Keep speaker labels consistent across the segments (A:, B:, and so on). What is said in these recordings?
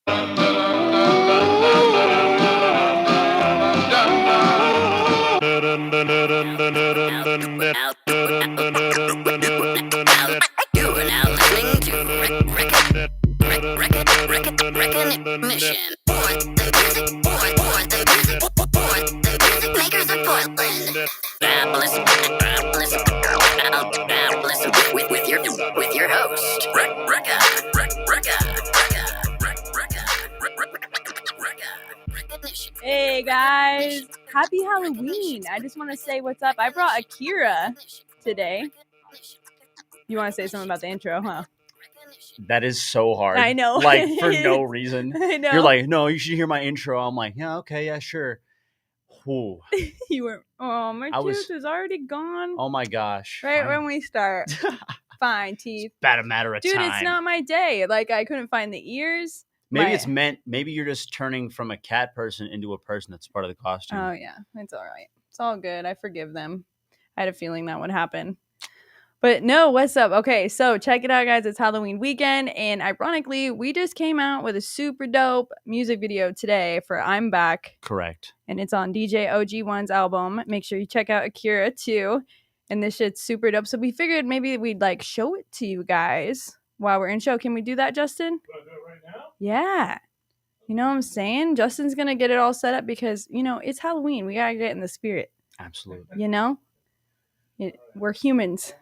A: With your host, Rekka.
B: Hey guys, happy Halloween. I just want to say what's up. I brought Akira today. You want to say something about the intro, huh?
C: That is so hard.
B: I know.
C: Like, for no reason.
B: I know.
C: You're like, no, you should hear my intro. I'm like, yeah, okay, yeah, sure. Whew.
B: You were, oh, my tooth is already gone.
C: Oh my gosh.
B: Right when we start. Fine, teeth.
C: About a matter of
B: time. Dude, it's not my day. Like, I couldn't find the ears.
C: Maybe you're just turning from a cat person into a person that's part of the costume.
B: Oh, yeah. It's all right. It's all good. I forgive them. I had a feeling that would happen. But no, what's up? Okay, so check it out, guys. It's Halloween weekend. And ironically, we just came out with a super dope music video today for I'm Back.
C: Correct. And
B: it's on DJ OG1's album. Make sure you check out Akira, too. And this shit's super dope. So we figured maybe we'd, like, show it to you guys while we're in show. Can we do that, Justin?
D: Do I do it right now?
B: Yeah. You know what I'm saying? Justin's going to get it all set up because, you know, it's Halloween. We got to get in the spirit.
C: Absolutely.
B: You know? We're humans.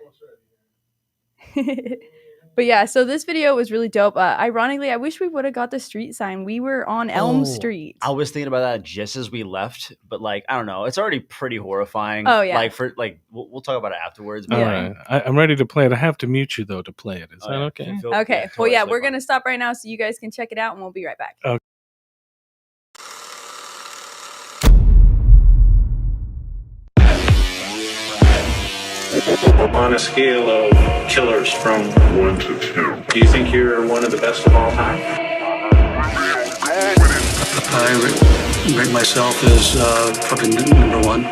B: But yeah, so this video was really dope. Ironically, I wish we would have got the street sign. We were on Elm Street.
C: I was thinking about that just as we left, but like, I don't know. It's already pretty horrifying.
B: Oh, yeah.
C: Like, we'll talk about it afterwards. But
D: all right. I'm ready to play it. I have to mute you, though, to play it. Is that okay?
B: Okay. Well, yeah, we're going to stop right now so you guys can check it out, and we'll be right back.
D: Okay.
E: On a scale of killers from 1 to 10, do you think you're one of the best of all time?
F: I rate myself as probably number one.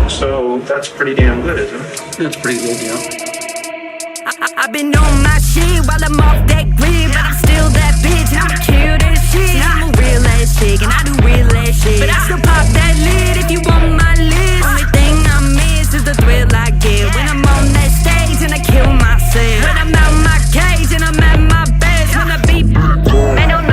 E: So that's pretty damn good, isn't it?
F: That's pretty good, yeah.
A: I've been on my shit while I'm off that grid, but I'm still that bitch. I'ma kill that shit. I'm a real ass chick and I do real ass shit, but I still pop that lid if you want my list. Only thing I miss is the thrill I get when I'm on that stage and I kill myself. When I'm out my cage and I'm at my best. When I beat, man, don't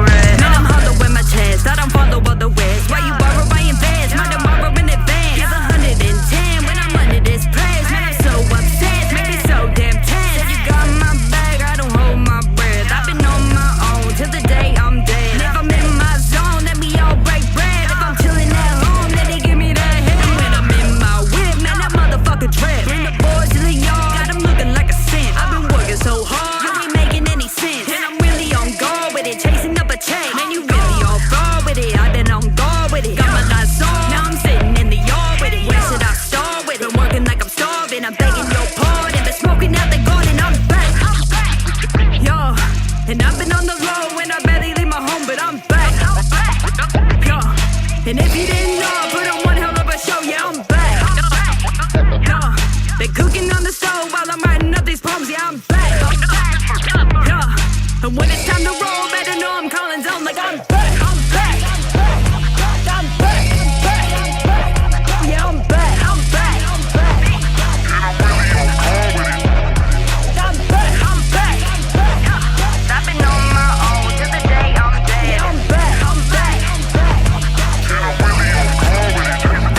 A: rest. Man, I'm hollow in my chest. I don't follow all the rest. Why you borrow, I invest. My tomorrow in advance. It's 110 when I'm under this place. Man, I'm so obsessed. Make me so damn tense. If you got my bag, I don't hold my breath. I've been on my own till the day I'm dead. And if I'm in my zone, let me all break bread. If I'm chilling at home, let me give me that head. And when I'm in my whip, man, that motherfucker drip. Bring the boys to the yard, got 'em looking like a simp. I've been working so hard, you ain't making any sense. And I'm really on guard with it, chasing up a check. Man, you really all fraud with it. I've been on guard with it. Got my lights on, now I'm sitting in the yard with it. Where should I start with it? Been working like I'm starving, I'm begging your pardon. Been smoking out the garden, I'm back. Yo, and I've been on the road when I barely leave my home, but I'm back. Yo, and if you didn't know, I put on one hell of a show, yeah, I'm back. Yo, been cooking on the stove while I'm writing up these poems, yeah, I'm back. Yo, and when it's time to roll, better know I'm calling zone like I'm back. I'm back. I'm back. Yeah, I'm back. I'm back. I'm back. I'm back. I'm back. I've been on my own till the day I'm dead. Yeah, I'm back. I'm back.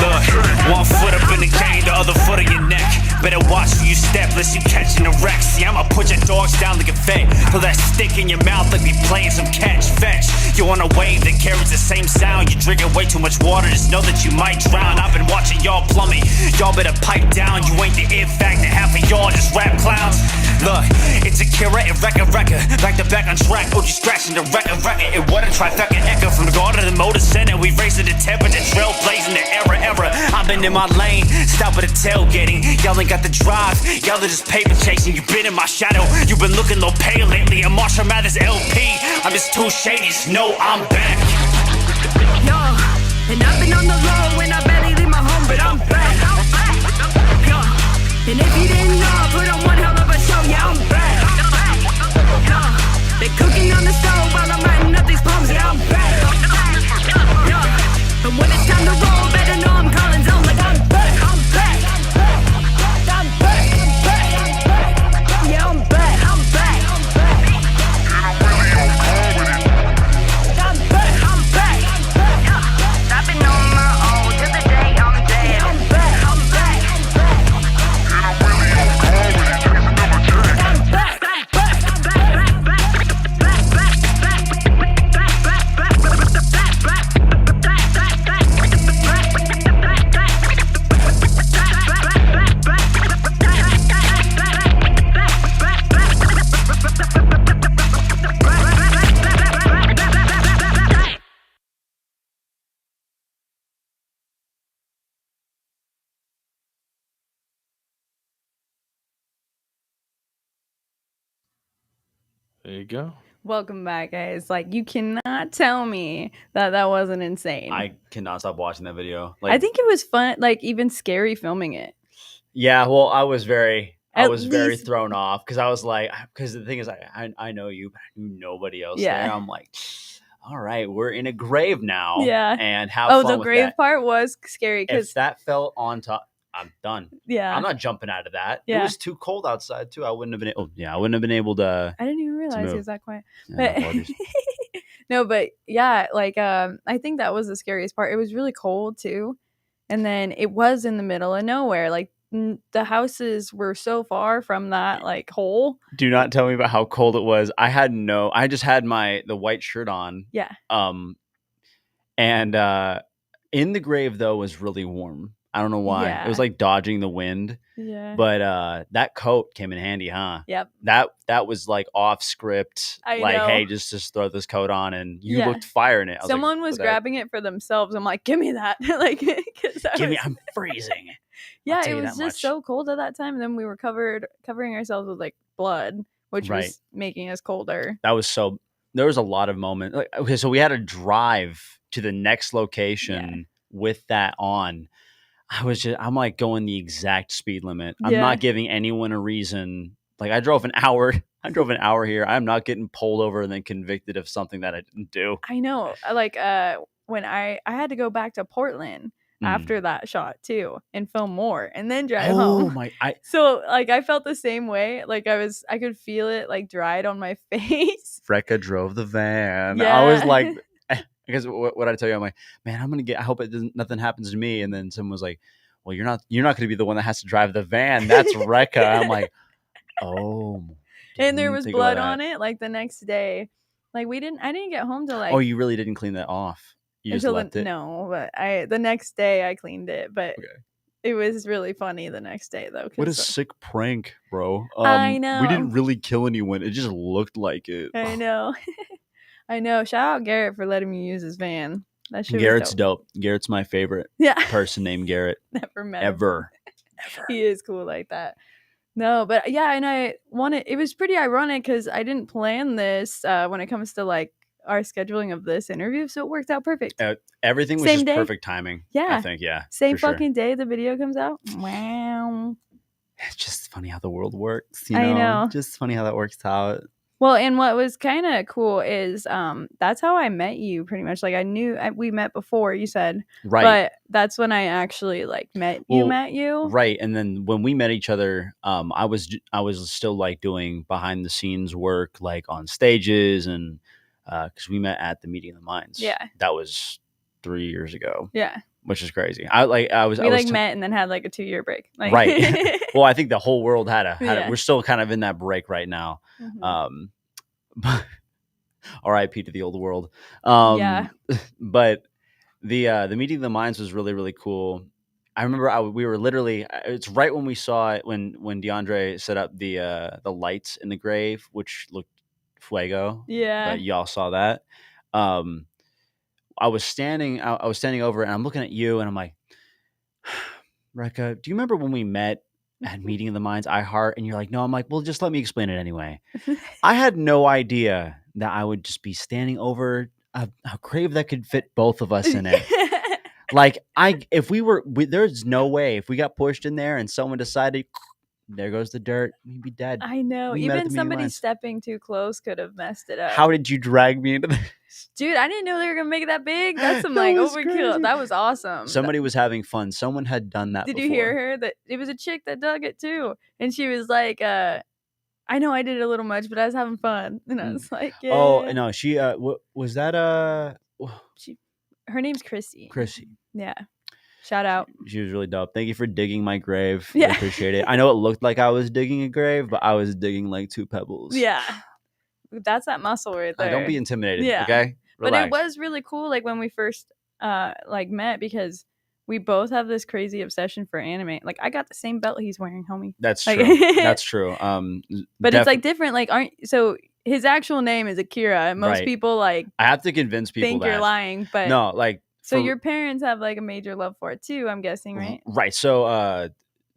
G: Look, one foot up in the game, the other foot on your neck. Better watch where you step, lest you catching a wreck. See, I'ma put your dogs down like a vet. Throw that stick in your mouth like we playing some catch fetch. You on a wave that carries the same sound. You drinking way too much water, just know that you might drown. I've been watching y'all plummet. Y'all better pipe down. You ain't the it factor, half of y'all just rap clowns. Look, it's Akira and Rekka. Back to back on track, OG scratching the Rekka. It what a trifecta echo from the garden to the motor center. We racing the temperature, trailblazing the era. I've been in my lane, stop at the tailgating. Y'all ain't got the drive, y'all are just paper chasing. You been in my shadow, you been looking low pale lately. I'm Marshall Mathers LP, I'm just too shady, just know I'm back.
A: Yo, and I've been on the road when I barely leave my home, but I'm back. Yo, and if you didn't know, I put on one hell of a show, yeah, I'm back. Yo, been cooking on the stove while I'm writing up these
D: There you go.
B: Welcome back, guys. Like, you cannot tell me that wasn't insane.
C: I cannot stop watching that video.
B: I think it was fun, like even scary filming it.
C: Yeah, well, I was very
B: At
C: very
B: least-
C: thrown off because I was like, because the thing is, I know you, but I knew nobody else
B: Yeah.
C: there. I'm like, all right, we're in a grave now.
B: Yeah.
C: And have
B: Oh,
C: fun
B: the
C: with
B: grave
C: that.
B: part was scary
C: If
B: because
C: that fell on top, I'm done.
B: yeah,
C: I'm not jumping out of that.
B: Yeah.
C: It was too cold outside too. I wouldn't have been. I wouldn't have been able to.
B: I didn't even realize
C: move.
B: he was that quiet.
C: Yeah,
B: But
C: apologies.
B: no, but yeah, like I think that was the scariest part. It was really cold too, and then it was in the middle of nowhere. Like the houses were so far from that like hole.
C: Do not tell me about how cold it was. I just had the white shirt on.
B: Yeah.
C: And in the grave though was really warm. I don't know why.
B: Yeah.
C: It was like dodging the wind.
B: Yeah.
C: But that coat came in handy, huh?
B: Yep.
C: That was like off script.
B: I
C: like,
B: know.
C: hey, just throw this coat on, and you
B: Yeah.
C: looked fire in it. I was
B: Someone
C: like,
B: was
C: "What the
B: grabbing it for themselves. I'm like, give me that. Like, because
C: heck? Give me, I'm freezing.
B: yeah,
C: tell
B: it
C: you
B: was
C: that
B: just
C: much.
B: so cold at that time. And then we were covering ourselves with like blood, which
C: Right.
B: was making us colder.
C: That was so. There was a lot of moments. Like, okay, so we had to drive to the next location with that on. I'm like going the exact speed limit. I'm
B: Yeah.
C: not giving anyone a reason. Like I drove an hour here. I'm not getting pulled over and then convicted of something that I didn't do.
B: I know. Like when I had to go back to Portland after that shot too and film more and then drive
C: Oh
B: home.
C: my!
B: So like I felt the same way. Like I could feel it like dried on my face.
C: Rekka drove the van.
B: Yeah.
C: I was like, because what I tell you, I'm like, man, I hope nothing happens to me. And then someone was like, well, you're not going to be the one that has to drive the van. That's Rekka. I'm like, oh.
B: And there was blood on it like the next day. Like I didn't get home till like
C: Oh, you really didn't clean that off. You just
B: until
C: left it.
B: No, but the next day I cleaned it, but
C: Okay.
B: it was really funny the next day though.
C: What a
B: 'cause,
C: sick prank, bro.
B: I know.
C: We didn't really kill anyone. It just looked like it.
B: I know. I know. Shout out Garrett for letting me use his van. That shit was
C: Garrett's
B: dope.
C: dope. Garrett's my favorite
B: Yeah.
C: person named Garrett
B: Never met him.
C: ever.
B: He is cool like that. No, but yeah, and it was pretty ironic because I didn't plan this when it comes to like our scheduling of this interview, so it worked out perfect.
C: Everything was
B: Same
C: just
B: day?
C: perfect timing.
B: Yeah.
C: I think, yeah.
B: Same
C: for sure.
B: fucking day the video comes out. Wow.
C: It's just funny how the world works.
B: I know.
C: Just funny how that works out.
B: Well, and what was kind of cool is that's how I met you pretty much. Like I knew we met before, you said.
C: Right.
B: But that's when I actually like met you.
C: Right. And then when we met each other, I was still like doing behind the scenes work, like on stages, and because we met at the Meeting of the Minds.
B: Yeah.
C: That was 3 years ago.
B: Yeah.
C: Which is crazy.
B: We met and then had like a 2-year break. Like,
C: Right. Well, I think the whole world had a.
B: Yeah.
C: We're still kind of in that break right now.
B: Mhm.
C: But R.I.P. to the old world.
B: Yeah.
C: But the Meeting of the Minds was really, really cool. I remember we were literally. It's right when we saw it when DeAndre set up the lights in the grave, which looked fuego.
B: Yeah.
C: But y'all saw that. I was standing over it and I'm looking at you and I'm like, Rekka, do you remember when we met at Meeting of the Minds, iHeart? And you're like, no. I'm like, well, just let me explain it anyway. I had no idea that I would just be standing over a grave that could fit both of us in it. Like there's no way if we got pushed in there and someone decided, there goes the dirt, we'd be dead.
B: I know.
C: We met at the
B: Even
C: Meeting of the
B: somebody
C: Minds.
B: stepping too close could have messed it up.
C: How did you drag me into this?
B: Dude, I didn't know they were gonna make it that big. That's some
C: That
B: like
C: was
B: overkill.
C: crazy.
B: That was awesome.
C: Somebody was having fun. Someone had done that
B: Did
C: before.
B: you hear her? That it was a chick that dug it too, and she was like, "I know I did it a little much, but I was having fun." And I was like, "Yeah."
C: Oh no, she was that
B: Her name's Chrissy.
C: Chrissy.
B: Yeah. Shout out.
C: She was really dope. Thank you for digging my grave.
B: Yeah.
C: I appreciate it. I know it looked like I was digging a grave, but I was digging like 2 pebbles.
B: Yeah. That's that muscle right there.
C: Don't be intimidated.
B: Yeah.
C: Okay.
B: But
C: Relax.
B: it was really cool, like when we first like met, because we both have this crazy obsession for anime. Like I got the same belt he's wearing, homie.
C: That's
B: like-
C: true. That's true.
B: But it's like different. Like so his actual name is Akira. And most
C: Right.
B: people like
C: I have to convince people
B: think
C: that
B: you're lying, but
C: no, like
B: so
C: for-
B: your parents have like a major love for it too, I'm guessing, right?
C: Right. So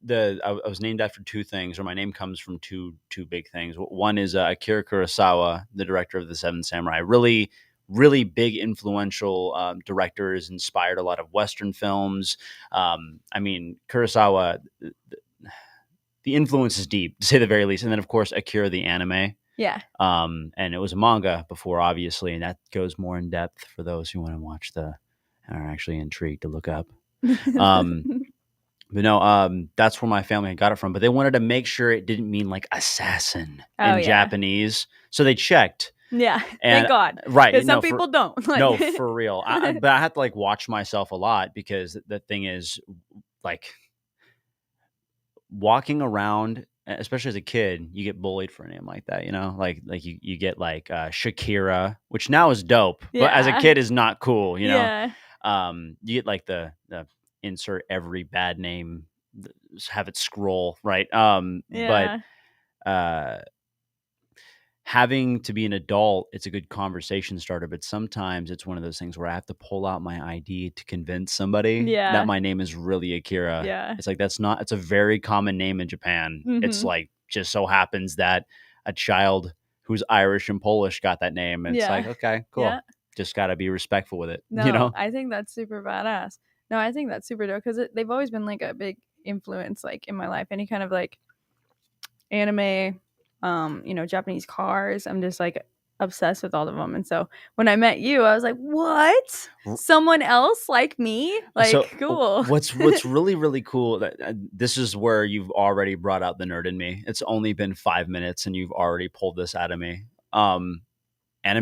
C: I was named after two things, or my name comes from two big things. One is Akira Kurosawa, the director of the Seven Samurai. Really big, influential directors, inspired a lot of Western films. I mean, Kurosawa, the influence is deep, to say the very least. And then, of course, Akira, the anime.
B: Yeah.
C: And it was a manga before, obviously, and that goes more in depth for those who want to watch and are actually intrigued to look up. But no, that's where my family got it from. But they wanted to make sure it didn't mean like assassin in Japanese, so they checked.
B: Yeah,
C: And,
B: thank God.
C: Right?
B: Because some people don't. Like,
C: no, for real. But I had to like watch myself a lot, because the thing is, like, walking around, especially as a kid, you get bullied for a name like that. Like you get like Shakira, which now is dope, but as a
B: Yeah.
C: kid is not cool.
B: Yeah.
C: You get like the insert every bad name, have it scroll right.
B: Yeah.
C: But having to be an adult, it's a good conversation starter, but sometimes it's one of those things where I have to pull out my ID to convince somebody
B: Yeah.
C: that my name is really Akira.
B: Yeah.
C: It's like, it's a very common name in Japan. It's
B: Mhm.
C: like, just so happens that a child who's Irish and Polish got that name. And it's
B: Yeah.
C: like, okay, cool.
B: Yeah.
C: Just got to be respectful with it.
B: No, I think that's super badass. No, I think that's super dope, because they've always been like a big influence, like in my life. Any kind of like anime, Japanese cars. I'm just like obsessed with all of them. And so when I met you, I was like, what? Someone else like me? Like,
C: So,
B: cool.
C: What's really, really cool, that this is where you've already brought out the nerd in me. It's only been 5 minutes and you've already pulled this out of me. Anime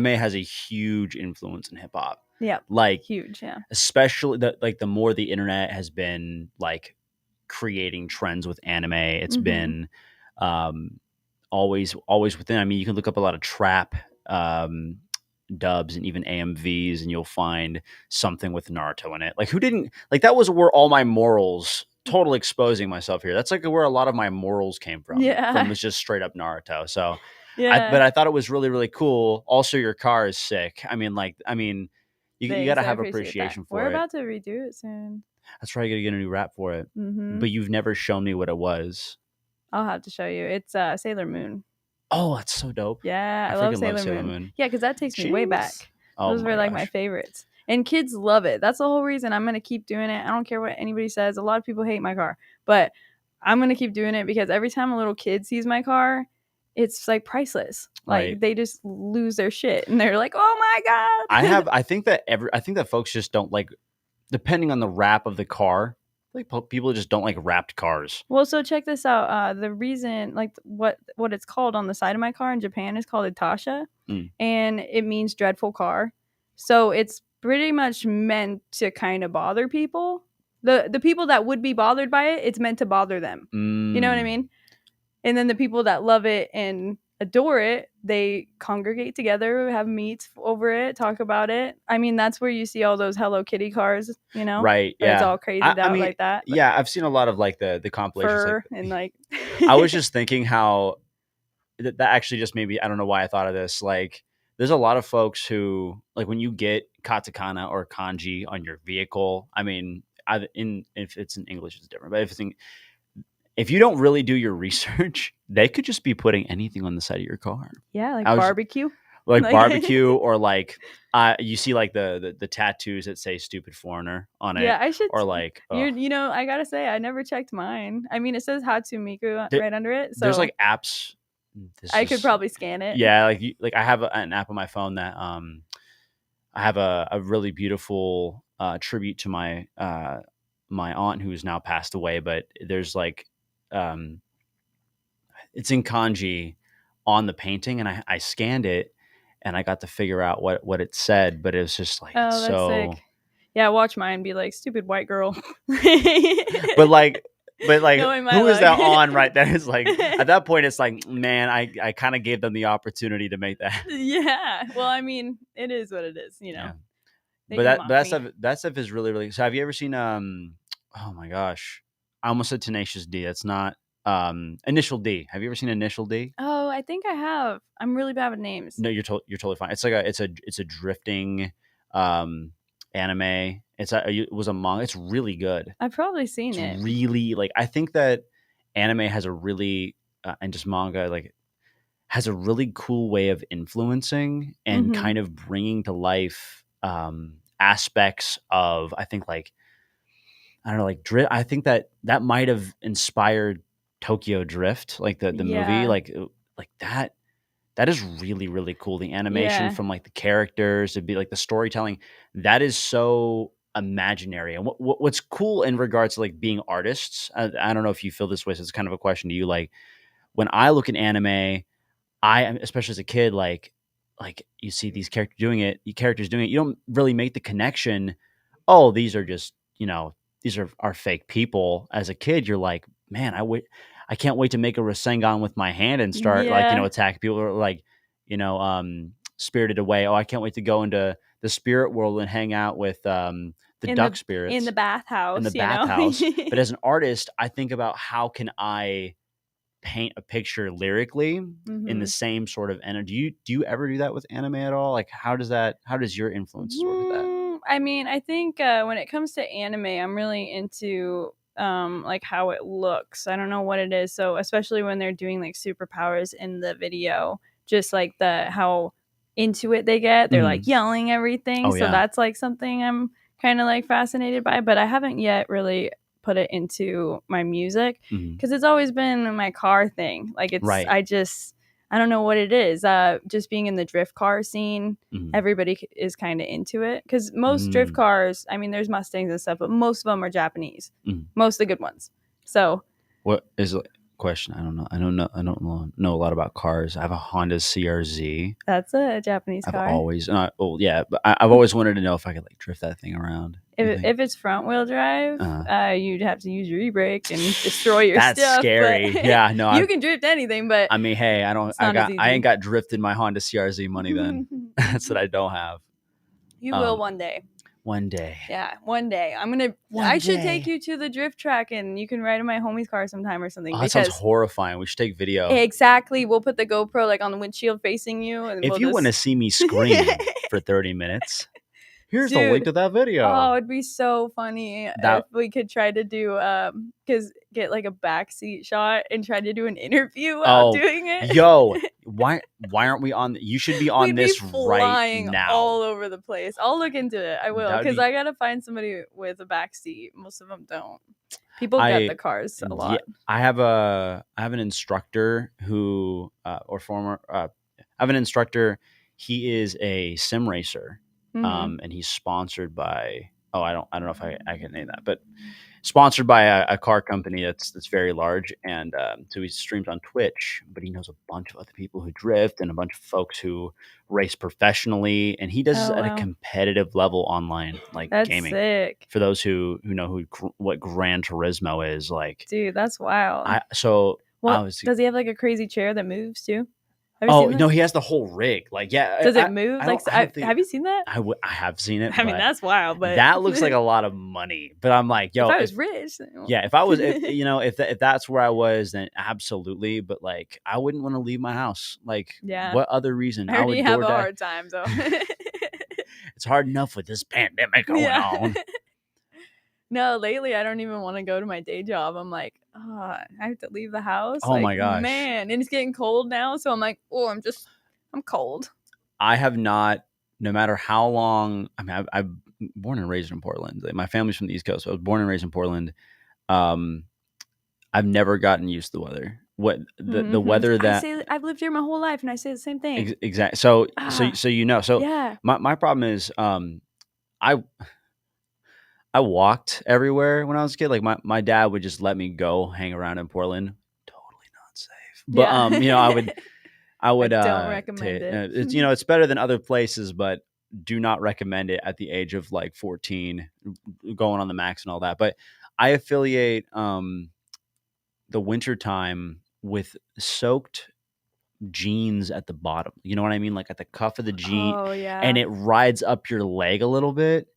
C: has a huge influence in hip hop.
B: Yeah.
C: Like,
B: huge. Yeah.
C: especially the more the internet has been like creating trends with anime, it's
B: Mhm.
C: been always within. I mean, you can look up a lot of trap dubs and even AMVs, and you'll find something with Naruto in it. Like, who didn't like that? Was where all my morals, totally exposing myself here, that's like where a lot of my morals came from.
B: Yeah.
C: Was just straight up Naruto. So
B: Yeah.
C: but I thought it was really, really cool. Also, your car is sick. I mean, you
B: Thanks,
C: got to
B: I
C: have
B: appreciate
C: appreciation
B: that.
C: for
B: We're
C: it.
B: about to redo it soon.
C: That's right. You got to get a new wrap for it.
B: Mm-hmm.
C: But you've never shown me what it was.
B: I'll have to show you. It's Sailor Moon.
C: Oh, that's so dope.
B: Yeah, I
C: freaking
B: love Sailor Moon. Yeah, because that takes me way back.
C: Oh,
B: Those were like my
C: gosh.
B: favorites. And kids love it. That's the whole reason I'm going to keep doing it. I don't care what anybody says. A lot of people hate my car, but I'm going to keep doing it, because every time a little kid sees my car, it's like priceless. Like,
C: Right.
B: they just lose their shit and they're like, "Oh my God."
C: I think that folks just don't like, depending on the wrap of the car, like people just don't like wrapped cars.
B: Well, so check this out. The reason, like, what it's called on the side of my car in Japan is called Itasha, and it means dreadful car. So it's pretty much meant to kind of bother people. The people that would be bothered by it, it's meant to bother them. You know what I mean? And then the people that love it and adore it, they congregate together, have meets over it, talk about it. I mean, that's where you see all those Hello Kitty cars,
C: Right.
B: Where
C: Yeah.
B: it's all crazy out like that. But
C: Yeah, I've seen a lot of like the compilations.
B: fur
C: Like,
B: and like.
C: I was just thinking how that actually just maybe, I don't know why I thought of this. Like, there's a lot of folks who, like, when you get katakana or kanji on your vehicle, I mean, if it's in English, it's different. But if you don't really do your research, they could just be putting anything on the side of your car.
B: Yeah, like barbecue.
C: Like barbecue, or like you see like the tattoos that say "stupid foreigner" on it.
B: Yeah, I should.
C: Or like
B: I gotta say, I never checked mine. I mean, it says Hatsumiku right under it. So
C: there's like apps.
B: I could probably scan it.
C: Yeah, like I have an app on my phone that I have a really beautiful tribute to my my aunt who's now passed away. But there's like it's in kanji on the painting, and I scanned it, and I got to figure out what it said. But it was just like,
B: Oh, that's
C: so
B: sick. Yeah, watch mine be like, "Stupid white girl."
C: but like
B: Knowing my
C: who is that
B: luck.
C: on right there? It's like, at that point it's like, man, I kind of gave them the opportunity to make that.
B: Yeah. Well, I mean, it is what it is,
C: Yeah.
B: They
C: But
B: can mock me.
C: that stuff is really, really. So have you ever seen oh my gosh, I almost said Tenacious D. That's not Initial D. Have you ever seen Initial D?
B: Oh, I think I have. I'm really bad with names.
C: No, you're totally fine. It's like it's a drifting anime. It was a manga. It's really good.
B: I've probably seen
C: It's
B: it.
C: really like I think that anime has a really and just manga like has a really cool way of influencing and
B: Mhm.
C: kind of bringing to life aspects of I think like I don't know like drift. I think that might have inspired Tokyo Drift, like the movie,
B: Yeah.
C: like that. That is really really cool. The animation
B: Yeah.
C: from like the characters to be like the storytelling that is so imaginary. And what's cool in regards to like being artists. I don't know if you feel this way. So it's kind of a question to you. Like when I look at anime, especially as a kid, like you see these characters doing it, you don't really make the connection. Oh, these are just these are fake people. As a kid, you're like, man, I can't wait to make a Rasengan with my hand and start like
B: Yeah.
C: attacking people or like Spirited Away. Oh, I can't wait to go into the spirit world and hang out with the duck spirits
B: in the bathhouse.
C: in the
B: you know?
C: bathhouse. But as an artist, I think about how can I paint a picture lyrically in the
B: Mhm.
C: same sort of energy. Do you ever do that with anime at all? Like how does your influences work with that?
B: I mean, I think when it comes to anime, I'm really into like how it looks. I don't know what it is. So especially when they're doing like superpowers in the video, just like how into it they get. They're like yelling everything.
C: Oh,
B: So
C: yeah.
B: that's like something I'm kind of like fascinated by, but I haven't yet really put it into my music because it's always been my car thing. Like
C: Right.
B: I don't know what it is. Just being in the drift car scene, everybody is kind of into it because most drift cars, I mean, there's Mustangs and stuff, but most of them are Japanese. Most of the good ones. So
C: What is the question? I don't know. I don't know a lot about cars. I have a Honda CRZ.
B: that's a Japanese car.
C: I've always but I've always wanted to know if I could like drift that thing around.
B: If it's front wheel drive, you'd have to use your e-brake and destroy your
C: That's
B: stuff.
C: scary.
B: But
C: Yeah, no.
B: you can drift anything, but
C: I mean, hey,
B: it's not as
C: I ain't
B: easy.
C: got drifted my Honda CRZ money then. That's what I don't have.
B: You will one day.
C: One day.
B: Yeah, one day. I should take you to the drift track and you can ride in my homie's car sometime or something.
C: Oh, that sounds horrifying. We should take video.
B: Exactly. We'll put the GoPro like on the windshield facing you. And
C: If you want to see me scream for 30 minutes, here's the link to that video.
B: Oh, it'd be so funny if we could try to do get like a backseat shot and try to do an interview while doing it.
C: Yo, why aren't we on? You should be on
B: We'd
C: this
B: be
C: right
B: flying
C: now.
B: all over the place. I'll look into it. I will because I gotta find somebody with a backseat. Most of them don't. People get the cars a lot.
C: Yeah, I have an instructor who I have an instructor. He is a sim racer. And he's sponsored by I don't know if I can name that, but sponsored by a car company that's very large, and so he streams on Twitch. But he knows a bunch of other people who drift and a bunch of folks who race professionally, and he does this at a competitive level online, like
B: that's
C: gaming.
B: Sick.
C: For those who know what Gran Turismo is, like,
B: dude, that's wild. Does he have like a crazy chair that moves too?
C: Oh no, he has the whole rig. Like, yeah,
B: does it move? Have you seen that?
C: I have seen it.
B: I mean, that's wild, but
C: that looks like a lot of money. But I'm like, yo,
B: if I was rich,
C: yeah, if I was, if that's where I was, then absolutely. But like, I wouldn't want to leave my house. Like, what other reason?
B: I already have a hard time, though.
C: It's hard enough with this pandemic going on.
B: No, lately I don't even want to go to my day job. I'm like, I have to leave the house.
C: Oh my gosh,
B: man! And it's getting cold now, so I'm like, I'm cold.
C: I have not, no matter how long. I mean, I'm born and raised in Portland. Like, my family's from the East Coast, so I was born and raised in Portland. I've never gotten used to the weather. What the weather that
B: I've lived here my whole life, and I say the same thing.
C: Exactly. So
B: yeah.
C: My problem is I walked everywhere when I was a kid. Like my dad would just let me go hang around in Portland. Totally not safe. But I would
B: don't recommend it.
C: It's better than other places, but do not recommend it at the age of like 14 going on the max and all that. But I affiliate the wintertime with soaked jeans at the bottom. You know what I mean? Like at the cuff of the jean.
B: Oh, yeah.
C: And it rides up your leg a little bit.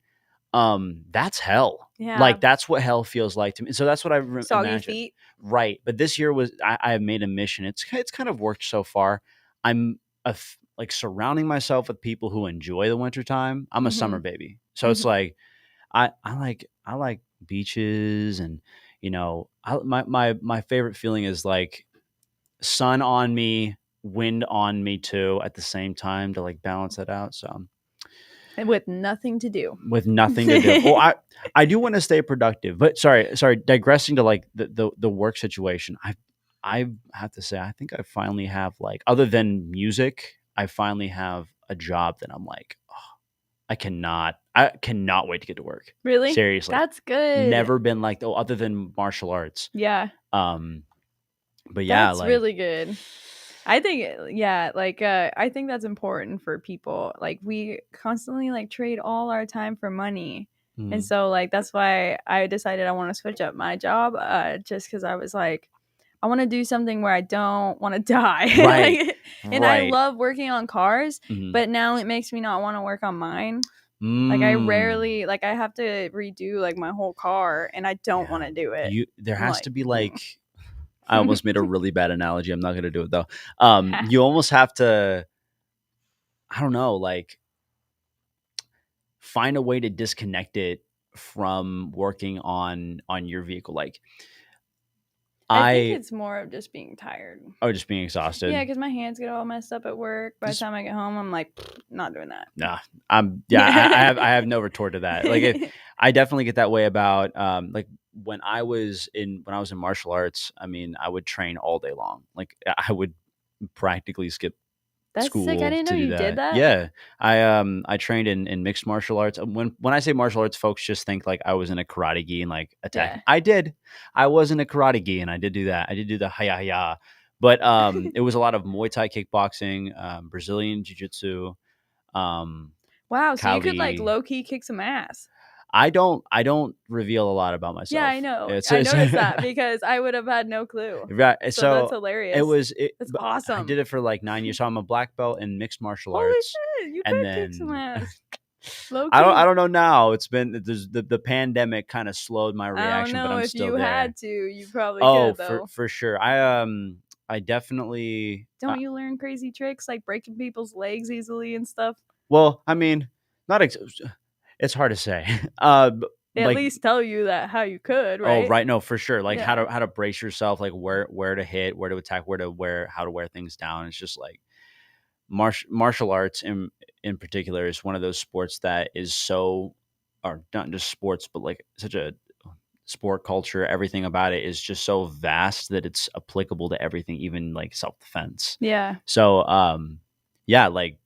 C: That's hell.
B: Yeah.
C: Like that's what hell feels like to me. So that's what I
B: soggy
C: imagine.
B: feet.
C: Right. But this year was I have made a mission. It's kind of worked so far. I'm like surrounding myself with people who enjoy the wintertime. I'm a summer baby. So it's
B: Mhm.
C: like I like beaches and my favorite feeling is like sun on me, wind on me too at the same time to like balance that out. So
B: And with nothing to do.
C: with nothing to do. Well, I do want to stay productive, but sorry, digressing to like the work situation. I have to say, I think I finally have like, other than music, I finally have a job that I'm like, oh, I cannot wait to get to work.
B: Really?
C: Seriously.
B: That's good.
C: Never been like, oh, other than martial arts.
B: Yeah.
C: But yeah,
B: That's
C: like
B: really good. I think, yeah, like, I think that's important for people. Like, we constantly like trade all our time for money. And
C: mm,
B: so, like, that's why I decided I want to switch up my job, just because I was like, I want to do something where I don't want to die.
C: Right.
B: Like, and I
C: right.
B: love working on cars,
C: Mhm.
B: but now it makes me not want to work on mine. Like, I
C: Mm.
B: rarely, like, I have to redo like my whole car, and I don't
C: Yeah.
B: want to do it.
C: There
B: I'm
C: has
B: like,
C: to be like, I almost made a really bad analogy. I'm not going to do it though.
B: Ha.
C: You almost have to, I don't know, like find a way to disconnect it from working on your vehicle. Like
B: I think
C: I
B: it's more of just being tired.
C: just being exhausted.
B: Yeah, because my hands get all messed up at work. By the
C: Just-
B: time I get home, I'm like, not doing that.
C: Nah, I have no retort to that. Like I definitely get that way about like when I was in martial arts. I mean, I would train all day long. Like I would practically skip
B: That's
C: school
B: sick. I didn't
C: to
B: know
C: do
B: you
C: that.
B: did that.
C: Yeah, I trained in mixed martial arts. When I say martial arts, folks just think like I was in a karate gi and like attack.
B: Yeah.
C: I did. I was in a karate gi and I did do that. I did do the hiya hiya, but it was a lot of Muay Thai kickboxing, Brazilian jiu jitsu.
B: Wow. So you could like
C: Kali.
B: low key kick some ass.
C: I don't reveal a lot about myself.
B: Yeah, I know.
C: It's-
B: I
C: it's-
B: noticed that because I would have had no clue.
C: Right.
B: So that's hilarious. That's
C: but
B: awesome.
C: I did it for like 9 years. So I'm a black belt in mixed martial
B: Holy
C: arts.
B: shit! You
C: and
B: could kick some
C: then-
B: ass. Low
C: I don't know now. It's been the pandemic kind of slowed my
B: I
C: reaction,
B: don't know
C: but I'm
B: if
C: still
B: you
C: there.
B: had to. You probably
C: Oh,
B: could though.
C: for sure. I definitely
B: Don't you learn crazy tricks like breaking people's legs easily and stuff?
C: well, I mean, not it's hard to say.
B: They at least tell you that how you could, right?
C: Oh, right. No, for sure. Like
B: Yeah.
C: how to brace yourself, like where to hit, where to attack, how to wear things down. It's just like martial arts in particular is one of those sports that is so, or not just sports, but like such a sport culture. Everything about it is just so vast that it's applicable to everything, even like self-defense.
B: Yeah.
C: So yeah, like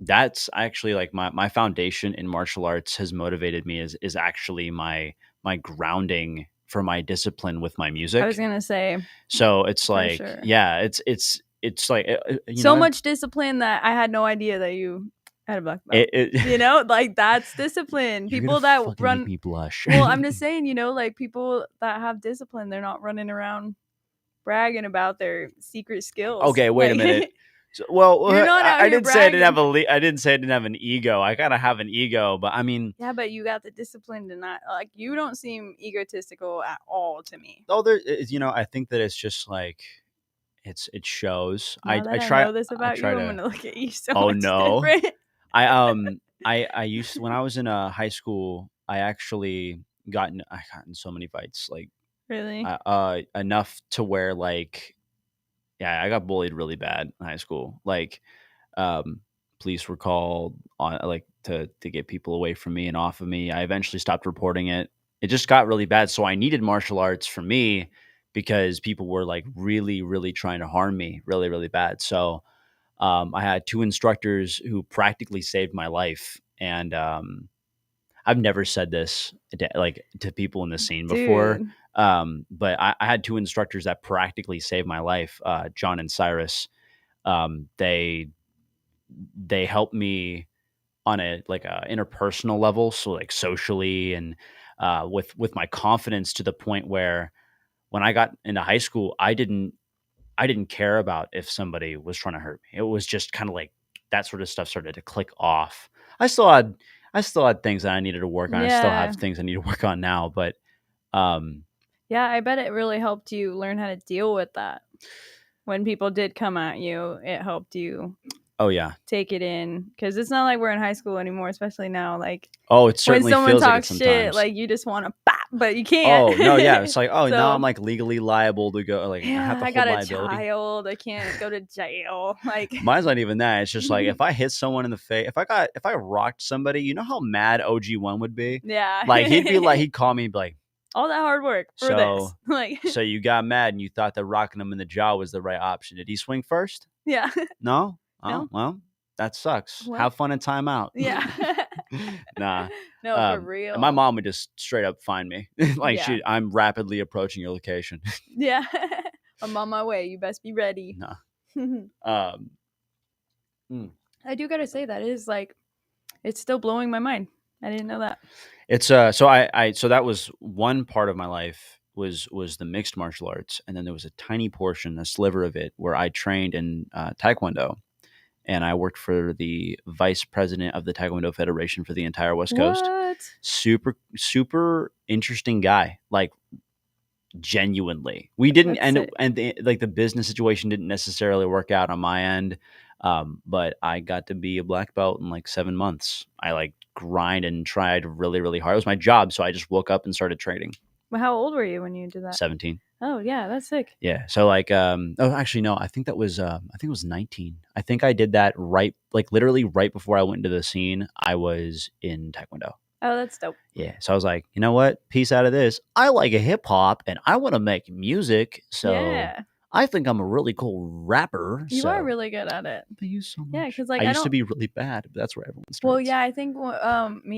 C: that's actually like my foundation in martial arts has motivated me is actually my grounding for my discipline with my music.
B: I was gonna say
C: So it's
B: for
C: like,
B: sure.
C: yeah, it's like
B: so much discipline that I had no idea that you had a black belt. You know, like that's discipline.
C: You're
B: People
C: gonna
B: that
C: fucking
B: run
C: make me blush.
B: well, I'm just saying, you know, like people that have discipline, they're not running around bragging about their secret skills.
C: Okay, wait a
B: Like-
C: minute. So, well,
B: You're not out
C: I
B: here
C: didn't say I didn't
B: bragging.
C: have I didn't say I didn't have an ego. I gotta have an ego, but I mean,
B: Yeah, but you got the discipline to not like you don't seem egotistical at all to me.
C: oh, there is, I think that it's just like it shows.
B: Now that I
C: try
B: know this about you,
C: try
B: I'm
C: to.
B: gonna look at you so
C: Oh,
B: much
C: no.
B: different.
C: I used to, when I was in high school, I actually got in so many fights, like
B: Really?
C: enough to where like, yeah, I got bullied really bad in high school. Like, police were called on like to get people away from me and off of me. I eventually stopped reporting it. It just got really bad. So I needed martial arts for me because people were like really, really trying to harm me really, really bad. So I had 2 instructors who practically saved my life. And I've never said this to people in the scene before.
B: Dude.
C: But I had 2 instructors that practically saved my life, John and Cyrus. They helped me on a interpersonal level, so like socially and with my confidence, to the point where when I got into high school, I didn't care about if somebody was trying to hurt me. It was just kind of like that sort of stuff started to click off. I still had things that I needed to work on. I still
B: Yeah.
C: have things I need to work on now, but
B: Yeah, I bet it really helped you learn how to deal with that. When people did come at you, it helped you
C: Oh yeah.
B: take it in, because it's not like we're in high school anymore, especially now. Like
C: Oh, it
B: when
C: certainly
B: someone
C: feels like it
B: talks shit,
C: sometimes.
B: like you just want to bop, but you can't.
C: Oh no, yeah. It's like, oh, now
B: So,
C: I'm like legally liable to go. Like I
B: yeah,
C: have to
B: I
C: hold
B: got a
C: liability.
B: child. I can't go to jail. Like
C: Mine's not even that. It's just like if I hit someone in the face, if I rocked somebody, you know how mad OG1 would be?
B: yeah,
C: Like he'd call me and be like,
B: all that hard work for this.
C: So-
B: Like
C: so you got mad and you thought that rocking him in the jaw was the right option. Did he swing first?
B: yeah,
C: No? Oh,
B: No.
C: well, that sucks.
B: Well,
C: Have fun and time out.
B: yeah.
C: Nah.
B: No, for
C: And
B: real.
C: my mom would just straight up find me. Like
B: Yeah.
C: I'm rapidly approaching your location.
B: Yeah, I'm on my way. You best be ready.
C: Nah.
B: I do gotta say that is like, it's still blowing my mind. I didn't know that.
C: It's so that was one part of my life was the mixed martial arts, and then there was a tiny portion, a sliver of it, where I trained in Taekwondo, and I worked for the vice president of the Taekwondo Federation for the entire West Coast.
B: What?
C: Super interesting guy, like genuinely. We didn't
B: That's sick.
C: and the business situation didn't necessarily work out on my end. But I got to be a black belt in like 7 months. I like grind and tried really, really hard. It was my job. So I just woke up and started training.
B: Well, how old were you when you did that?
C: 17.
B: Oh yeah, that's sick.
C: Yeah. So like, oh, actually, no, I think it was 19. I think I did that literally right before I went into the scene. I was in Taekwondo.
B: Oh, that's dope.
C: Yeah. So I was like, you know what? Peace out of this. I like a hip hop and I want to make music. So
B: Yeah,
C: I think I'm a really cool rapper.
B: you
C: so
B: are really good at it.
C: Thank you so much.
B: Yeah, because like
C: I
B: I
C: used to
B: don't.
C: be really bad, but that's where everyone starts.
B: Well, yeah, I think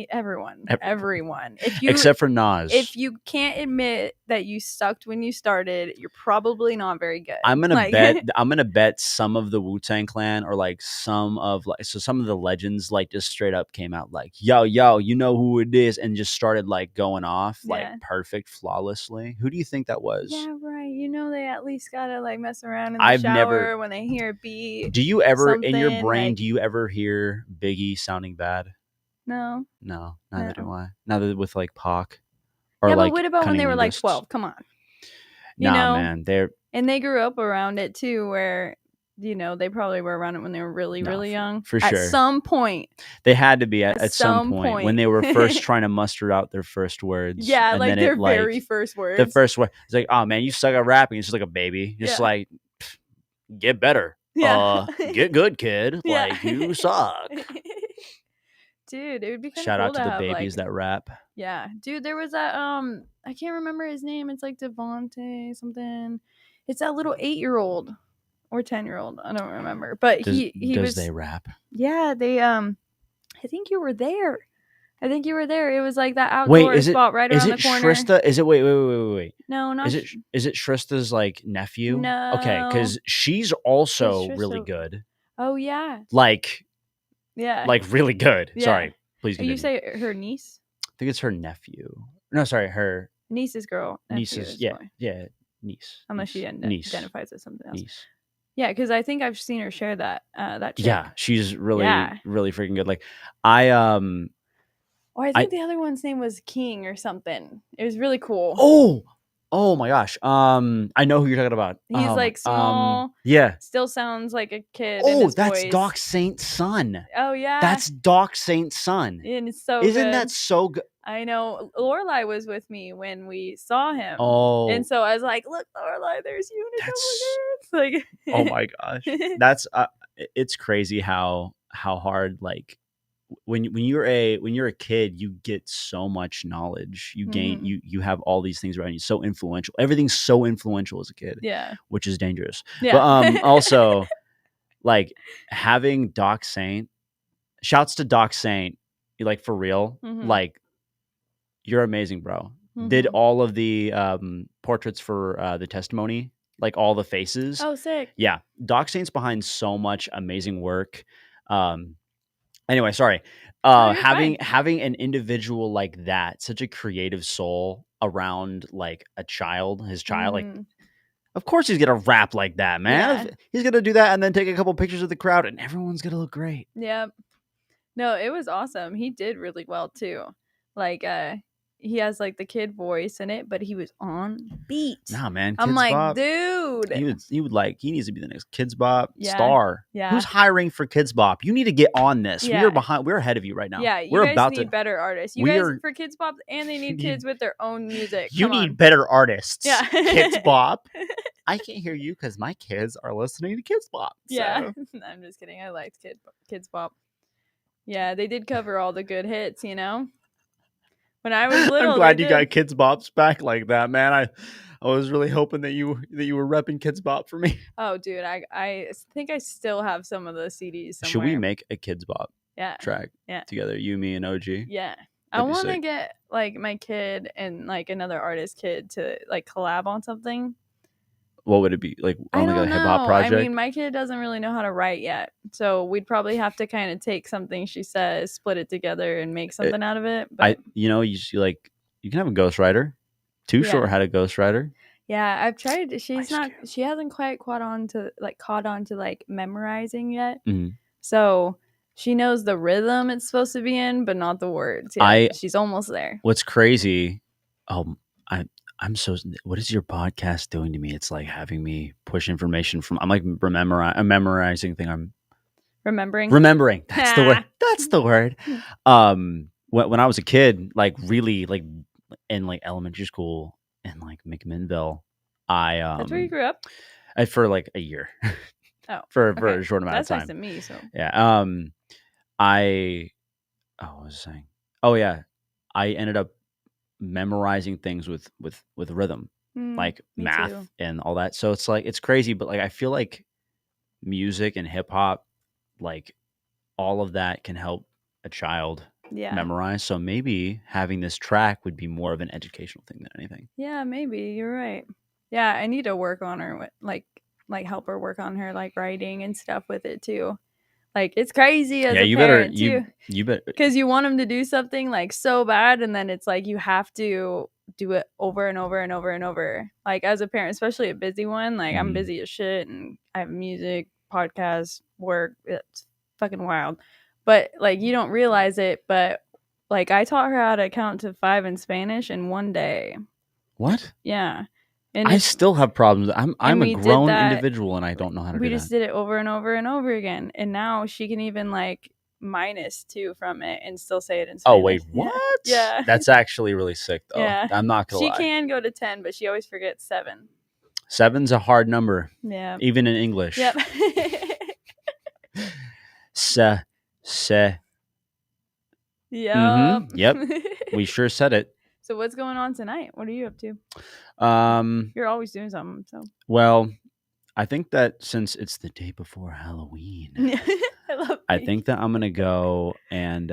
B: everyone. If you
C: Except for Nas.
B: if you can't admit that you sucked when you started, you're probably not very good.
C: I'm gonna
B: Like-
C: bet some of the Wu-Tang Clan or like some of the legends like just straight up came out like, yo, you know who it is, and just started like going off like
B: Yeah.
C: perfect, flawlessly. Who do you think that was?
B: Yeah, right. You know they at least gotta like mess around in the
C: I've
B: shower
C: never-
B: when they hear a beat.
C: Do you ever in your
B: something,
C: brain
B: like-
C: do you ever hear Biggie sounding bad?
B: No.
C: No, neither
B: No.
C: do I. Neither with like Pac. Or
B: Yeah,
C: like
B: but what about when they were like
C: Cunnilinguists.
B: 12? Come on. You
C: Nah,
B: know?
C: man, they're
B: And they grew up around it too, where they probably were around it when they were really,
C: No,
B: really young.
C: for
B: At
C: sure.
B: some point.
C: They had to be at
B: At
C: some
B: some
C: point when
B: point.
C: they were first trying to muster out their first words.
B: Yeah,
C: and
B: like
C: then
B: their
C: it, like,
B: very first words.
C: the first word. It's like, oh man, you suck at rapping. It's just like a baby. Just
B: Yeah.
C: like, "Pff, get better.
B: Yeah.
C: Get good, kid.
B: Yeah.
C: Like you suck.
B: Dude, it would be kind
C: Shout
B: of
C: out
B: cool
C: to the
B: have,
C: babies
B: like,
C: that rap.
B: Yeah, dude, there was that I can't remember his name. It's like Devonte something. It's that little 8-year-old or 10-year-old. I don't remember, but
C: Does,
B: he
C: does
B: was.
C: they rap?
B: Yeah, they I think you were there. It was like that
C: Wait,
B: outdoor spot right
C: is
B: around
C: it
B: the corner.
C: Shrista? Is it wait?
B: No, not.
C: Is it Shrista's like nephew? Okay,
B: No.
C: because she's also
B: Is
C: really
B: Shrista-
C: good.
B: Oh yeah,
C: Like
B: yeah.
C: really good.
B: Yeah.
C: Sorry, please
B: you
C: continue.
B: say her niece,
C: I think it's her nephew. No, sorry, her
B: niece's girl, nephew
C: niece's.
B: is
C: Yeah,
B: boy.
C: yeah, niece.
B: Unless she
C: niece,
B: identifies as something else.
C: niece.
B: Yeah, because I think I've seen her share that that chick.
C: Yeah, she's really
B: Yeah.
C: really freaking good. Like I
B: Or I think the other one's name was King or something. It was really cool.
C: oh my gosh. I know who you're talking about.
B: He's, like, small.
C: Yeah.
B: Still sounds like a kid. in
C: Oh,
B: his
C: that's
B: voice.
C: Doc Saint's son.
B: Oh yeah,
C: That's Doc Saint's son.
B: and it's so.
C: Isn't
B: good.
C: that so good?
B: I know. Lorelai was with me when we saw him.
C: Oh,
B: And so I was like, "Look, Lorelai, there's you and a
C: That's-
B: couple
C: oh
B: girls."
C: my gosh. That's it's crazy how hard like when you're a kid, you get so much knowledge. You gain
B: Mhm.
C: you have all these things around you. So influential. Everything's so influential as a kid,
B: yeah,
C: which is dangerous.
B: yeah.
C: But also like having Doc Saint, shouts to Doc Saint, like for real,
B: Mhm.
C: like you're amazing, bro. Did
B: Mhm.
C: all of the portraits for the testimony, like all the faces.
B: Oh, sick.
C: Yeah, Doc Saint's behind so much amazing work. Anyway, sorry.
B: you're
C: Having an individual like that, such a creative soul around like a child, his child, like
B: Mhm.
C: of course he's gonna rap like that, man.
B: Yeah.
C: He's gonna do that and then take a couple pictures of the crowd, and everyone's gonna look great.
B: Yep. No, it was awesome. He did really well too. Like he has like the kid voice in it, but he was on beat.
C: Nah, man.
B: I'm
C: Kids
B: like,
C: Bop,
B: dude.
C: he needs to be the next Kids Bop
B: Yeah,
C: star.
B: yeah.
C: Who's hiring for Kids Bop? You need to get on this.
B: Yeah.
C: We're ahead of you right now.
B: Yeah, you
C: we're
B: guys
C: about
B: need
C: to.
B: better artists. You
C: we
B: guys
C: are-
B: for Kids Bop, and they
C: You
B: need
C: need-
B: kids with their own music.
C: You
B: Come
C: need
B: on.
C: better artists.
B: Yeah.
C: Kids Bop. I can't hear you because my kids are listening to Kids Bop.
B: Yeah,
C: So.
B: I'm just kidding. I liked Kids Bop. Yeah, they did cover all the good hits. You know, when I was little,
C: I'm glad
B: they
C: you
B: did.
C: got Kids Bops back like that, man. I was really hoping that you were repping Kids Bop for me.
B: Oh, dude, I think I still have some of the CDs somewhere.
C: Should we make a Kids Bop
B: Yeah,
C: track
B: Yeah.
C: together? You, me, and OG.
B: yeah. I
C: That'd be
B: want to
C: sick.
B: get like my kid and like another artist kid to like collab on something.
C: What would it be like?
B: I
C: On like
B: don't
C: a
B: know.
C: hip hop project?
B: I mean, my kid doesn't really know how to write yet, so we'd probably have to kind of take something she says, split it together, and make something out of it. But
C: You can have a ghostwriter. Too
B: Yeah.
C: Short had a ghostwriter.
B: yeah, I've tried. She's
C: Ice
B: not.
C: Cube.
B: She hasn't quite caught on to like memorizing yet.
C: Mhm.
B: So she knows the rhythm it's supposed to be in, but not the words. Yeah,
C: I-
B: she's almost there.
C: What's crazy? I'm so. What is your podcast doing to me? It's like having me push information from. I'm like I'm memorizing thing. I'm
B: Remembering.
C: remembering. That's the word. That's the word. When I was a kid, like really, like in like elementary school in like McMinnville,
B: That's where you grew up.
C: for like a year.
B: Oh,
C: for
B: okay.
C: a short amount
B: That's
C: of time.
B: nice to me. So
C: Yeah. What was I saying? Oh yeah. I ended up memorizing things with rhythm, like
B: me
C: math
B: too.
C: and all that. So it's like it's crazy, but like I feel like music and hip hop, like all of that can help a child
B: Yeah.
C: memorize. So maybe having this track would be more of an educational thing than anything.
B: Yeah, maybe you're right. Yeah, I need to work on her with like help her work on her like writing and stuff with it too. Like it's crazy as
C: Yeah,
B: a
C: you better
B: parent too,
C: you better
B: because you want them to do something like so bad, and then it's like you have to do it over and over and over and over. Like as a parent, especially a busy one, like I'm
C: Mhm.
B: busy as shit, and I have music, podcast, work. It's fucking wild, but like you don't realize it. But like I taught her how to count to 5 in Spanish in one day.
C: What?
B: Yeah. And
C: I still have problems. I'm a
B: we did
C: grown
B: that-
C: individual and I don't know how to
B: we
C: do
B: just
C: that.
B: did it over and over and over again. And now she can even like -2 from it and still say it in Spanish.
C: Oh wait,
B: Yeah.
C: what?
B: Yeah.
C: That's actually really sick though.
B: Yeah.
C: I'm not gonna
B: She
C: lie.
B: can go to 10, but she always forgets 7.
C: 7's a hard number,
B: Yeah.
C: even in English.
B: Yep.
C: Se.
B: Yep.
C: Yep. We sure said it.
B: So what's going on tonight? What are you up to?
C: Um,
B: You're always doing something. So
C: well, I think that since it's the day before Halloween,
B: I love.
C: I
B: me.
C: think that I'm gonna go and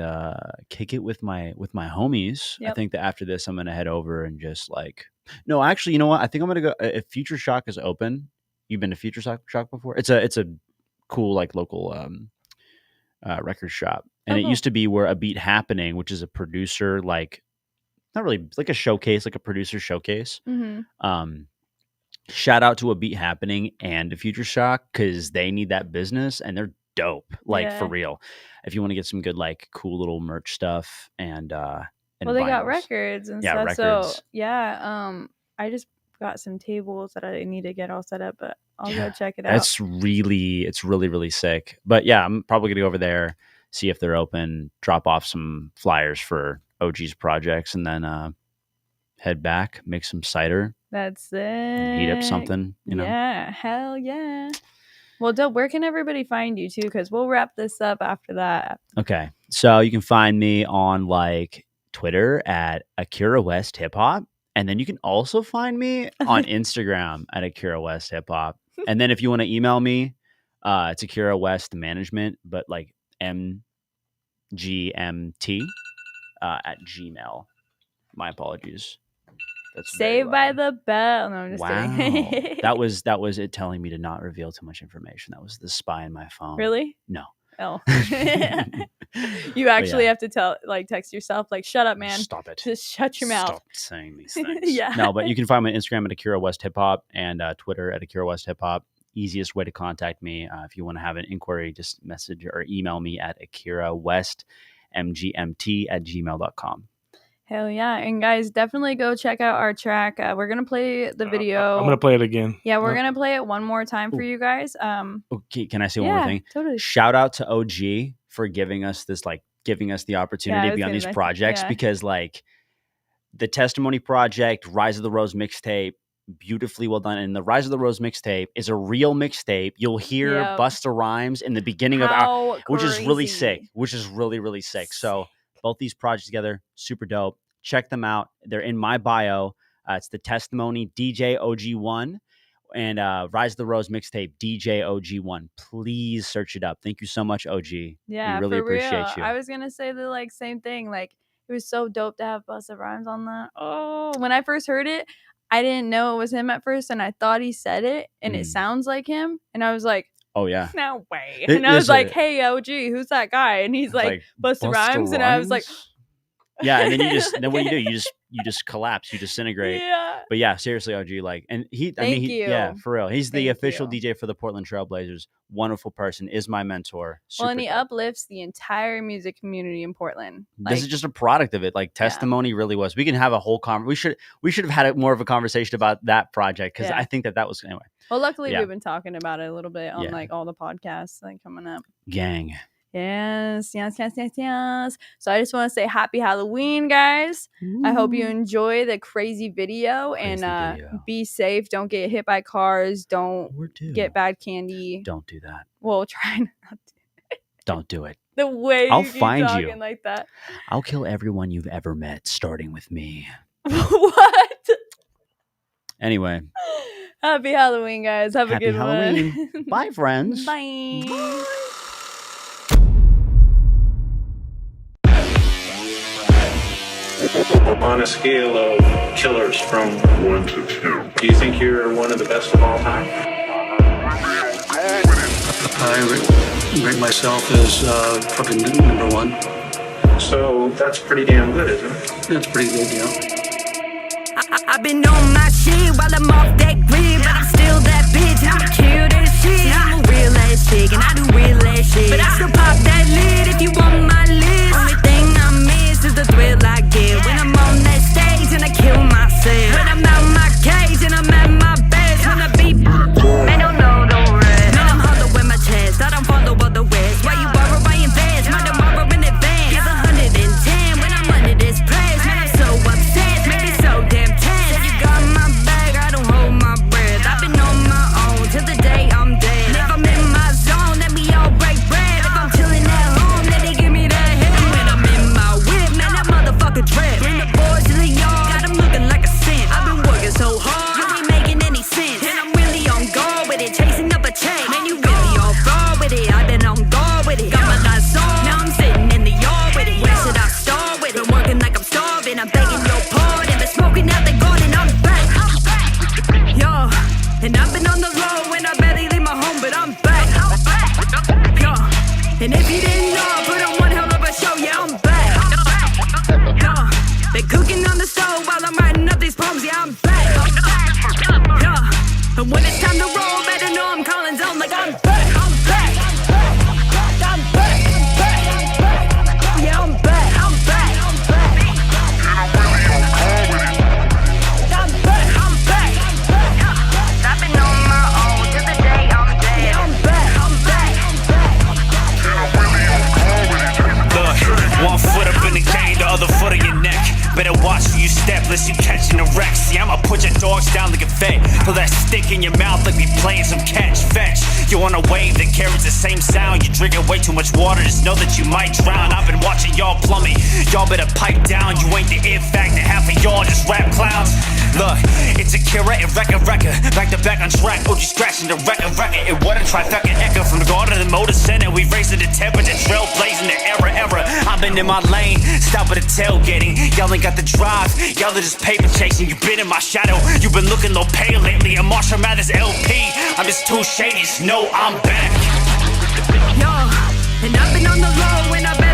C: kick it with my homies. I
B: Yep.
C: think that after this, I'm gonna head over and just like. No, actually, you know what? I think I'm gonna go. If Future Shock is open, you've been to Future Shock before? It's a cool like local record shop, and
B: Oh,
C: it
B: cool.
C: used to be where A Beat Happening, which is a producer like. Not really, it's like a showcase, like a producer showcase.
B: Mhm.
C: Shout out to A Beat Happening and to Future Shock because they need that business and they're dope, like for
B: Yeah.
C: real. If you want to get some good, like cool little merch stuff and
B: Well, they got
C: vinyls.
B: records and
C: Yeah,
B: stuff. So
C: records.
B: yeah, I just got some tables that I need to get all set up, but I'll
C: Yeah,
B: go check it out.
C: It's really sick. But yeah, I'm probably gonna go over there, see if they're open, drop off some flyers for OG's projects, and then head back, make some cider,
B: That's it.
C: and heat up something. You know.
B: Yeah, hell yeah. Well, Dope, where can everybody find you too? Because we'll wrap this up after that.
C: Okay. So you can find me on like Twitter at Akira West Hip Hop. And then you can also find me on Instagram at Akira West Hip Hop. And then if you want to email me, it's Akira West Management, but like MGMT at Gmail. My apologies. That's very
B: Saved by
C: loud.
B: the bell. No, I'm just
C: Wow.
B: kidding.
C: that was it telling me to not reveal too much information. That was the spy in my phone.
B: Really?
C: No.
B: Oh. You actually
C: yeah.
B: have to text yourself, like, shut up, man.
C: Stop it.
B: Just shut your mouth.
C: Stop saying these things.
B: Yeah.
C: No, but you can find me on Instagram at Akira West Hip Hop and Twitter at Akira West Hip Hop. Easiest way to contact me. If you want to have an inquiry, just message or email me at akirawestmgmt@gmail.com.
B: Hell yeah. And guys, definitely go check out our track. We're going to play the video.
D: I'm gonna play it again.
B: Yeah, we're going to play it one more time for you guys.
C: Okay, can I say one more thing?
B: Totally.
C: Shout out to OG for giving us this, like, giving us the opportunity to be on these projects because, like, the Testimony Project, Rise of the Rose mixtape, beautifully well done. And the Rise of the Rose mixtape is a real mixtape. You'll hear Busta Rhymes in the beginning of our, which is really sick, which is really, really sick. So both these projects together, super dope. Check them out. They're in my bio. It's the Testimony DJ OG1 and Rise of the Rose mixtape DJ OG1. Please search it up. Thank you so much, OG.
B: Yeah,
C: we really appreciate you.
B: I was gonna say the like same thing. Like it was so dope to have Busta Rhymes on that. Oh, when I first heard it, I didn't know it was him at first, and I thought he said it, and it sounds like him, and I was like,
C: oh yeah,
B: no way. And I was like, hey OG, who's that guy? And he's like Busta Rhymes, and I was like.
C: Yeah, and then then what do? You just collapse, you disintegrate.
B: Yeah.
C: But yeah, seriously, OG, like, and
B: Thank you.
C: yeah, for real. He's the official DJ for the Portland Trailblazers. Wonderful person, is my mentor.
B: Well, and he uplifts the entire music community in Portland.
C: This is just a product of it. Like Testimony really was. We can have a whole we should have had more of a conversation about that project because I think that was anyway.
B: Well, luckily we've been talking about it a little bit on like all the podcasts like coming up.
C: Gang.
B: Yes. So I just want to say happy Halloween, guys. Ooh. I hope you enjoy the crazy video and be safe. Don't get hit by cars. Don't get bad candy.
C: Don't do that.
B: Well, try not to.
C: Don't do it.
B: The way
C: I'll
B: you keep
C: find
B: talking
C: you
B: like that.
C: I'll kill everyone you've ever met, starting with me.
B: What?
C: Anyway.
B: Happy Halloween, guys. Have a good
C: Halloween.
B: one.
C: Bye, friends.
B: Bye. Bye.
E: On a scale of killers from 1 to 10, do you think you're one of the best of all time?
F: I rate myself as probably number 1.
E: So that's pretty damn good, isn't it?
F: That's pretty good, yeah.
A: I've been on my shit while I'm off that grid, but I'm still that bitch. I'ma kill that shit. I'm a real ass chick and I do real ass shit, but I still pop that lid if you want my list. Only thing I miss is the thrill I get when I'm on that stage and I kill myself. When I'm out my cage and I'm at my best. When I beat, man, don't know, don't rest. Man, I'm hollow in my chest. I don't follow all the rest. Why you borrow, I invest. Man, tomorrow in advance. It's 110 when I'm under this press. Man, I'm so obsessed. Maybe so damn tense. If you got my bag, I don't hold my breath. I've been on my own till the day I'm dead. And if I'm in my zone, let me all break bread. If I'm chilling at home, then they give me that hit. And when I'm in my whip, man, that motherfucker drip. Bring the boys to the yard, got them looking like a sin. I've been working so hard, you ain't making any sense. And I'm really on guard with it, chasing up a check. Man, you really all fraud with it. I've been on guard with it. Got my lights on, now I'm sitting in the yard with it. Where should I start with it? Been working like I'm starving, I'm begging your pardon. Been smoking out the garden, I'm back. Yo, and I've been on the road when I barely leave my home, but I'm back. Yo, and if you didn't know, I put on one hell of a show, yeah, I'm back. Yo, been cooking on the stove while I'm writing up these poems, yeah, I'm back. Yo, and when it's time to roll, better know I'm calling zone like I'm back. I'm back. I'm back. Yeah, I'm back. I'm back. I'm back. I'm back. I'm back. I've been on my own till the day I'm dead. I'm back. I'm back.
G: Look, 1 foot up in the cane, the other foot on your neck. Better watch where you step, lest you catching a wreck. See, I'ma put your dogs down like a vet. Throw that stick in your mouth like we playing some catch fetch. You on a wave that carries the same sound. You drinking way too much water, just know that you might drown. I've been watching y'all plummet. Y'all better pipe down. You ain't the it factor, half of y'all just rap clowns. Look, it's Akira and Rekka. Back to back on track, OG scratching the Rekka. It what a trifecta echo from the garden to the motor center. We racing the temperature, trail blazing the era. I've been in my lane, stop at the tailgating. Y'all ain't got the drive, y'all are just paper chasing. You been in my shadow, you been looking low pale lately. I'm Marshall Mathers LP, I'm just too shady, just know I'm back.
A: Yo, and I've been on the road when I've been